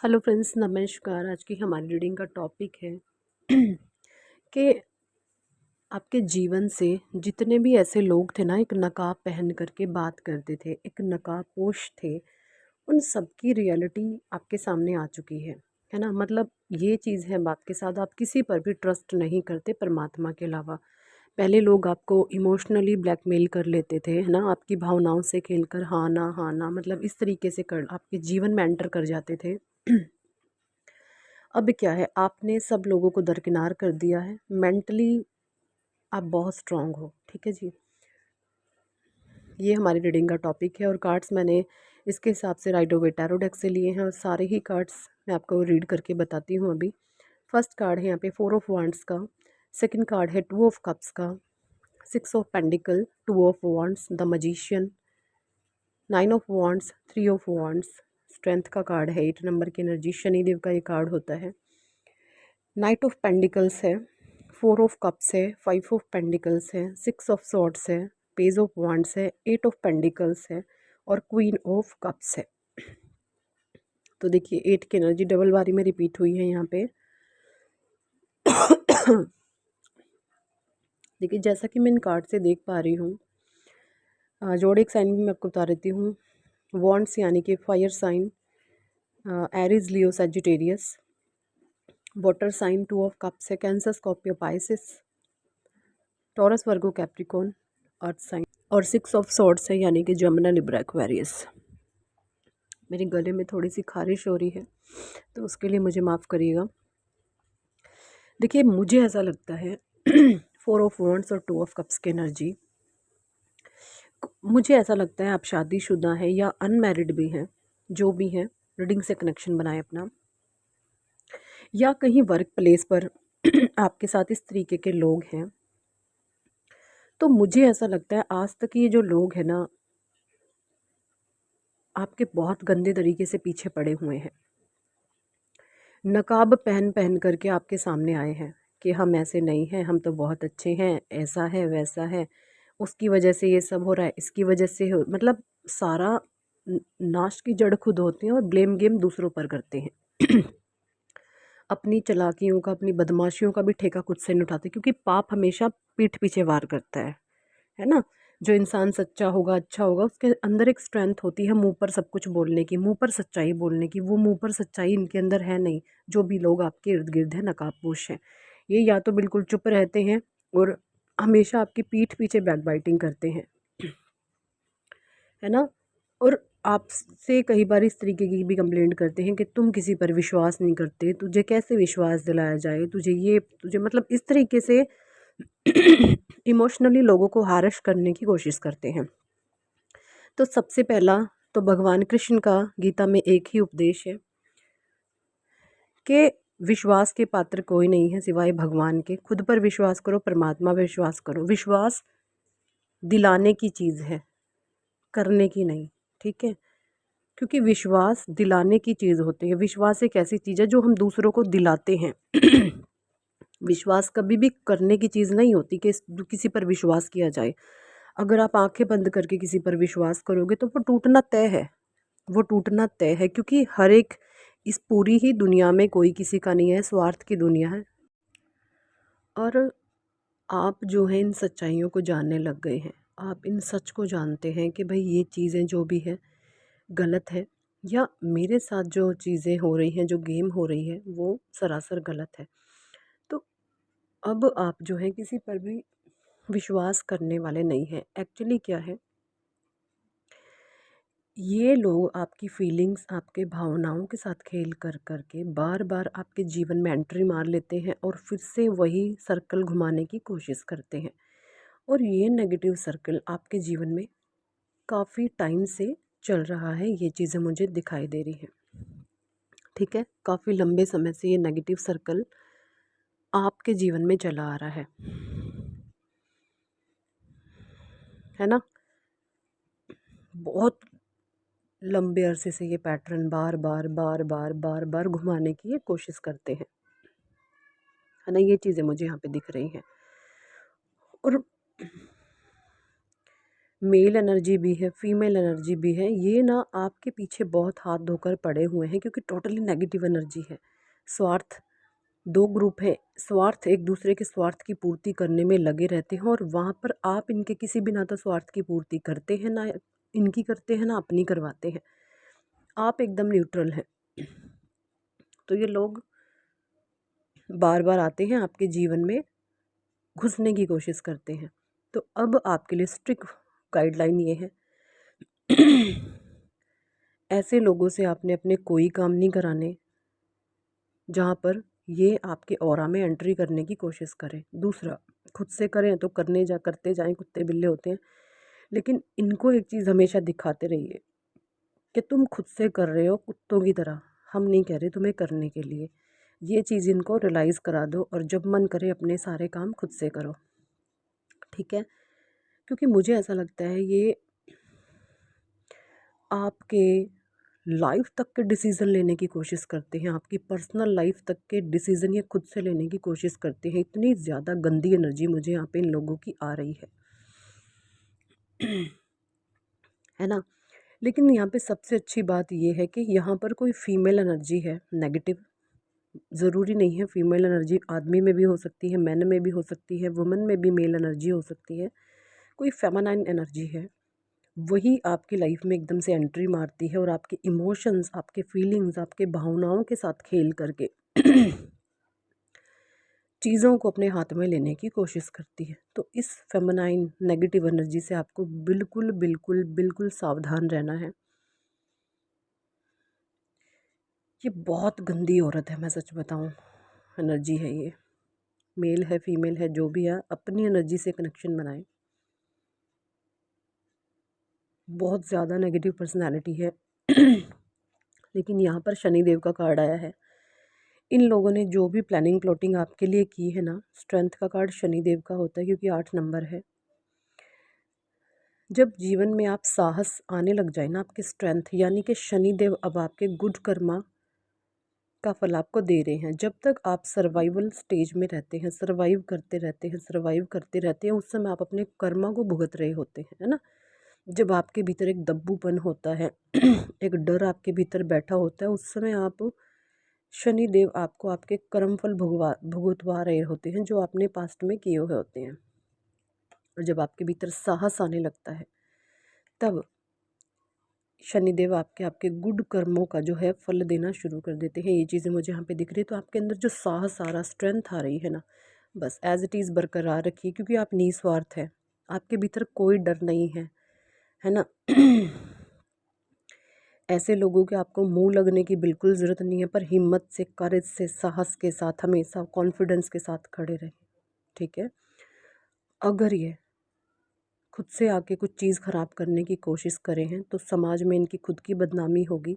Hello friends, नमस्कार। आज की हमारी रीडिंग का टॉपिक है कि आपके जीवन से जितने भी ऐसे लोग थे ना, एक नकाब पहन करके बात करते थे, एक नकाबपोश थे, उन सब की रियलिटी आपके सामने आ चुकी है ना। मतलब ये चीज़ है, बात के साथ आप किसी पर भी ट्रस्ट नहीं करते परमात्मा के अलावा। पहले लोग आपको इमोशनली ब्लैकमेल कर लेते थे, है ना, आपकी भावनाओं से खेलकर हाँ ना मतलब इस तरीके से कर आपके जीवन में एंटर कर जाते थे। अब क्या है, आपने सब लोगों को दरकिनार कर दिया है। मेंटली आप बहुत स्ट्रांग हो, ठीक है जी। ये हमारी रीडिंग का टॉपिक है और कार्ड्स मैंने इसके हिसाब से राइडो वे टैरो डेक से लिए हैं और सारे ही कार्ड्स मैं आपको रीड करके बताती हूँ अभी। फर्स्ट कार्ड है यहाँ पे 4 ऑफ वांड्स का। सेकंड कार्ड है 2 ऑफ कप्स का। 6 of pentacles, 2 of wands, the magician, 9 of wands, 3 of wands. Strength का कार्ड है, 8 नंबर की एनर्जी, शनिदेव का ये कार्ड होता है। नाइट ऑफ पेंडिकल्स है, 4 ऑफ कप्स है, 5 ऑफ पेंडिकल्स है, 6 ऑफ सॉर्ड्स है, पेज ऑफ वांड्स है, 8 ऑफ पेंडिकल्स है और क्वीन ऑफ कप्स है। तो देखिए 8 की एनर्जी डबल बारी में रिपीट हुई है यहाँ पे। देखिए जैसा कि मैं इन कार्ड से देख पा रही हूँ, जोड़े एक साइन भी मैं आपको बता देती हूँ। वॉन्ड्स यानी कि fire sign, Aries, Leo, Sagittarius. Water sign 2 of cups है, Cancer, Scorpio, Pisces. Taurus, Virgo, Capricorn, earth sign. और 6 ऑफ सॉर्ड्स है यानी कि जमुना, लिब्रा, एक्वेरियस। मेरे गले में थोड़ी सी खारिश हो रही है तो उसके लिए मुझे माफ़ करिएगा। देखिए मुझे ऐसा लगता है 4 ऑफ वांड्स और 2 ऑफ कप्स की एनर्जी, मुझे ऐसा लगता है आप शादीशुदा हैं या अनमैरिड भी हैं, जो भी हैं, रीडिंग से कनेक्शन बनाए अपना, या कहीं वर्क प्लेस पर आपके साथ इस तरीके के लोग हैं। तो मुझे ऐसा लगता है आज तक ये जो लोग हैं ना, आपके बहुत गंदे तरीके से पीछे पड़े हुए हैं। नकाब पहन पहन करके आपके सामने आए हैं कि हम ऐसे नहीं हैं, हम तो बहुत अच्छे हैं, ऐसा है वैसा है, उसकी वजह से ये सब हो रहा है, इसकी वजह से हो, मतलब सारा नाश की जड़ खुद होते हैं और ब्लेम गेम दूसरों पर करते हैं। अपनी चालाकियों का, अपनी बदमाशियों का भी ठेका खुद से नहीं उठाते, क्योंकि पाप हमेशा पीठ पीछे वार करता है ना। जो इंसान सच्चा होगा, अच्छा होगा, उसके अंदर एक स्ट्रेंथ होती है मुंह पर सब कुछ बोलने की, मुंह पर सच्चाई बोलने की। वो मुंह पर सच्चाई इनके अंदर है नहीं। जो भी लोग आपके इर्द गिर्द हैं, नकाबपोश हैं, ये या तो बिल्कुल चुप रहते हैं और हमेशा आपकी पीठ पीछे बैकबाइटिंग करते हैं, है ना। और आपसे कई बार इस तरीके की भी कंप्लेंट करते हैं कि तुम किसी पर विश्वास नहीं करते, तुझे कैसे विश्वास दिलाया जाए, तुझे ये, तुझे, मतलब इस तरीके से इमोशनली लोगों को हारश करने की कोशिश करते हैं। तो सबसे पहला तो भगवान कृष्ण का गीता में एक ही उपदेश है कि विश्वास के पात्र कोई नहीं है सिवाय भगवान के। खुद पर विश्वास करो, परमात्मा पर विश्वास करो। विश्वास दिलाने की चीज़ है, करने की नहीं, ठीक है। क्योंकि विश्वास दिलाने की चीज़ होती है। विश्वास एक ऐसी चीज़ है जो हम दूसरों को दिलाते हैं। विश्वास कभी भी करने की चीज़ नहीं होती कि किसी पर विश्वास किया जाए। अगर आप आंखें बंद करके किसी पर विश्वास करोगे तो वो टूटना तय है, वो टूटना तय है, क्योंकि हर एक, इस पूरी ही दुनिया में कोई किसी का नहीं है, स्वार्थ की दुनिया है। और आप जो है इन सच्चाइयों को जानने लग गए हैं। आप इन सच को जानते हैं कि भाई ये चीज़ें जो भी है गलत है, या मेरे साथ जो चीज़ें हो रही हैं, जो गेम हो रही है, वो सरासर गलत है। तो अब आप जो है किसी पर भी विश्वास करने वाले नहीं हैं। एक्चुअली क्या है, ये लोग आपकी फीलिंग्स, आपके भावनाओं के साथ खेल कर करके बार बार आपके जीवन में एंट्री मार लेते हैं और फिर से वही सर्कल घुमाने की कोशिश करते हैं। और ये नेगेटिव सर्कल आपके जीवन में काफ़ी टाइम से चल रहा है, ये चीज़ें मुझे दिखाई दे रही हैं, ठीक है। काफ़ी लंबे समय से ये नेगेटिव सर्कल आपके जीवन में चला आ रहा है ना। बहुत लंबे अरसे से ये पैटर्न बार बार बार बार बार बार घुमाने की ये कोशिश करते हैं, है ना। ये चीज़ें मुझे यहाँ पे दिख रही हैं। और मेल एनर्जी भी है, फीमेल एनर्जी भी है, ये ना आपके पीछे बहुत हाथ धोकर पड़े हुए हैं, क्योंकि टोटली नेगेटिव एनर्जी है। स्वार्थ, दो ग्रुप है, स्वार्थ एक दूसरे के स्वार्थ की पूर्ति करने में लगे रहते हैं, और वहाँ पर आप इनके किसी भी ना तो स्वार्थ की पूर्ति करते हैं, ना इनकी करते हैं, ना अपनी करवाते हैं, आप एकदम न्यूट्रल हैं। तो ये लोग बार बार आते हैं आपके जीवन में, घुसने की कोशिश करते हैं। तो अब आपके लिए स्ट्रिक्ट गाइडलाइन ये है, ऐसे लोगों से आपने अपने कोई काम नहीं कराने जहाँ पर ये आपके ऑरा में एंट्री करने की कोशिश करें। दूसरा, खुद से करें तो करते जाएं, कुत्ते बिल्ले होते हैं, लेकिन इनको एक चीज़ हमेशा दिखाते रहिए कि तुम खुद से कर रहे हो कुत्तों की तरह, हम नहीं कह रहे तुम्हें करने के लिए। ये चीज़ इनको रियलाइज़ करा दो, और जब मन करे अपने सारे काम खुद से करो, ठीक है? क्योंकि मुझे ऐसा लगता है ये आपके लाइफ तक के डिसीज़न लेने की कोशिश करते हैं, आपकी पर्सनल लाइफ तक के डिसीज़न ये खुद से लेने की कोशिश करते हैं। इतनी ज़्यादा गंदी एनर्जी मुझे यहाँ पे इन लोगों की आ रही है, है ना? लेकिन यहाँ पे सबसे अच्छी बात ये है कि यहाँ पर कोई फीमेल एनर्जी है नेगेटिव, ज़रूरी नहीं है। फीमेल एनर्जी आदमी में भी हो सकती है, मैन में भी हो सकती है, वुमेन में भी मेल एनर्जी हो सकती है। कोई फेमिनाइन एनर्जी है, वही आपकी लाइफ में एकदम से एंट्री मारती है, और आपके इमोशंस, आपके फीलिंग्स, आपके भावनाओं के साथ खेल करके चीज़ों को अपने हाथ में लेने की कोशिश करती है। तो इस फेमिनाइन नेगेटिव एनर्जी से आपको बिल्कुल बिल्कुल बिल्कुल सावधान रहना है। ये बहुत गंदी औरत है, मैं सच बताऊं, एनर्जी है ये। मेल है, फीमेल है, जो भी है, अपनी एनर्जी से कनेक्शन बनाएं। बहुत ज़्यादा नेगेटिव पर्सनालिटी है। लेकिन यहाँ पर शनिदेव का कार्ड आया है। इन लोगों ने जो भी प्लानिंग प्लॉटिंग आपके लिए की है ना, स्ट्रेंथ का कार्ड शनिदेव का होता है, क्योंकि 8 नंबर है। जब जीवन में आप साहस आने लग जाए ना, आपके स्ट्रेंथ, यानी कि शनिदेव अब आपके गुड कर्मा का फल आपको दे रहे हैं। जब तक आप सर्वाइवल स्टेज में रहते हैं, सर्वाइव करते रहते हैं, सर्वाइव करते रहते हैं, उस समय आप अपने कर्मा को भुगत रहे होते हैं, है ना? जब आपके भीतर एक दब्बूपन होता है, एक डर आपके भीतर बैठा होता है, उस समय आप, शनिदेव आपको आपके कर्म फल भुगतवा रहे होते हैं, जो आपने पास्ट में किए हुए होते हैं। और जब आपके भीतर साहस आने लगता है, तब शनिदेव आपके आपके गुड कर्मों का जो है फल देना शुरू कर देते हैं। ये चीज़ें मुझे यहाँ पे दिख रही है। तो आपके अंदर जो साहस आ रहा, स्ट्रेंथ आ रही है ना, बस एज इट इज़ बरकरार रखिए, क्योंकि आप निस्वार्थ है, आपके भीतर कोई डर नहीं है ना? ऐसे लोगों के आपको मुंह लगने की बिल्कुल ज़रूरत नहीं है, पर हिम्मत से, करेज से, साहस के साथ, हमेशा कॉन्फिडेंस के साथ खड़े रहें, ठीक है? अगर ये खुद से आके कुछ चीज़ ख़राब करने की कोशिश करें हैं, तो समाज में इनकी खुद की बदनामी होगी,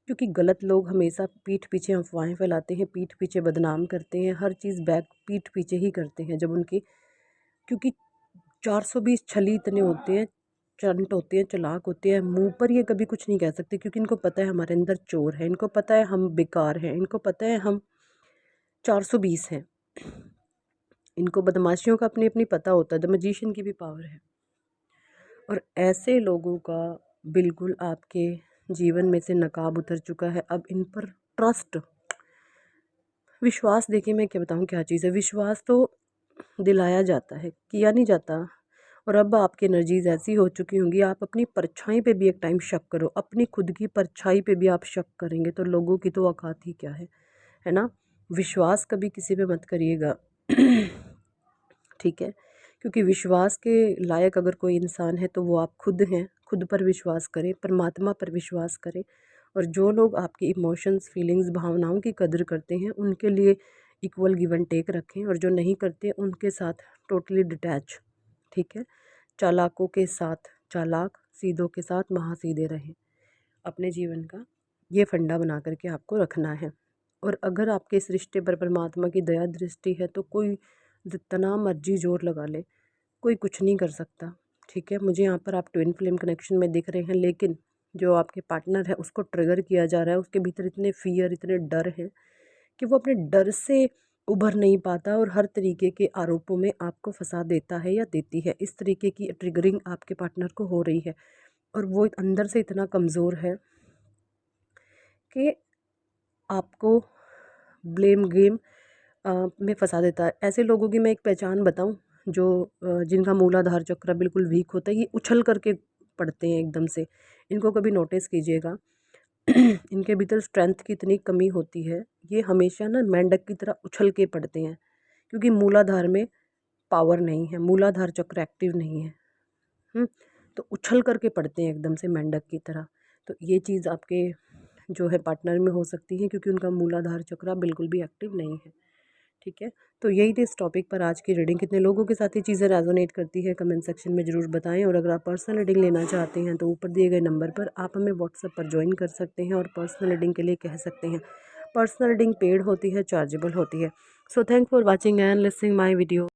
क्योंकि गलत लोग हमेशा पीठ पीछे अफवाहें फैलाते हैं, पीठ पीछे बदनाम करते हैं, हर चीज़ बैक पीठ पीछे ही करते हैं। जब उनकी, क्योंकि 420 छली इतने होते हैं, चंट होते हैं, चालाक होते हैं, मुंह पर ये कभी कुछ नहीं कह सकते, क्योंकि इनको पता है हमारे अंदर चोर है, इनको पता है हम बेकार हैं, इनको पता है हम 420 हैं। इनको बदमाशियों का अपनी अपनी पता होता है, द मैजिशियन की भी पावर है। और ऐसे लोगों का बिल्कुल आपके जीवन में से नकाब उतर चुका है। अब इन पर ट्रस्ट, विश्वास, देखिए मैं क्या बताऊँ क्या चीज़ है। विश्वास तो दिलाया जाता है, किया नहीं जाता। और अब आपकी एनर्जीज ऐसी हो चुकी होंगी, आप अपनी परछाई पे भी एक टाइम शक करो, अपनी खुद की परछाई पे भी आप शक करेंगे, तो लोगों की तो औकात ही क्या है ना? विश्वास कभी किसी पे मत करिएगा। ठीक है? क्योंकि विश्वास के लायक अगर कोई इंसान है तो वो आप खुद हैं। खुद पर विश्वास करें, परमात्मा पर विश्वास करें, और जो लोग आपकी इमोशंस, फीलिंग्स, भावनाओं की कदर करते हैं, उनके लिए इक्वल गिव एंड टेक रखें, और जो नहीं करते उनके साथ टोटली डिटैच, ठीक है? चालाकों के साथ चालाक, सीधों के साथ महासीधे रहें। अपने जीवन का ये फंडा बना करके आपको रखना है। और अगर आपके इस रिश्ते पर परमात्मा की दया दृष्टि है, तो कोई जितना मर्जी जोर लगा ले, कोई कुछ नहीं कर सकता, ठीक है? मुझे यहाँ पर आप ट्विन फ्लेम कनेक्शन में दिख रहे हैं, लेकिन जो आपके पार्टनर है उसको ट्रिगर किया जा रहा है, उसके भीतर इतने फियर, इतने डर हैं कि वो अपने डर से उभर नहीं पाता और हर तरीके के आरोपों में आपको फंसा देता है या देती है। इस तरीके की ट्रिगरिंग आपके पार्टनर को हो रही है और वो अंदर से इतना कमज़ोर है कि आपको ब्लेम गेम में फंसा देता है। ऐसे लोगों की मैं एक पहचान बताऊं, जो जिनका मूलाधार चक्र बिल्कुल वीक होता है, ये उछल करके पड़ते हैं एकदम से। इनको कभी नोटिस कीजिएगा। इनके भीतर स्ट्रेंथ की इतनी कमी होती है, ये हमेशा ना मेंढक की तरह उछल के पड़ते हैं, क्योंकि मूलाधार में पावर नहीं है, मूलाधार चक्र एक्टिव नहीं है। तो उछल करके पड़ते हैं एकदम से मेंढक की तरह। तो ये चीज़ आपके जो है पार्टनर में हो सकती है, क्योंकि उनका मूलाधार चक्र बिल्कुल भी एक्टिव नहीं है। ठीक है, तो यही थी इस टॉपिक पर आज की रीडिंग। कितने लोगों के साथ ये चीज़ें रेजोनेट करती है कमेंट सेक्शन में ज़रूर बताएं। और अगर आप पर्सनल रीडिंग लेना चाहते हैं तो ऊपर दिए गए नंबर पर आप हमें व्हाट्सएप पर ज्वाइन कर सकते हैं और पर्सनल रीडिंग के लिए कह सकते हैं। पर्सनल रीडिंग पेड होती है, चार्जेबल होती है। So thank for watching and listening my video.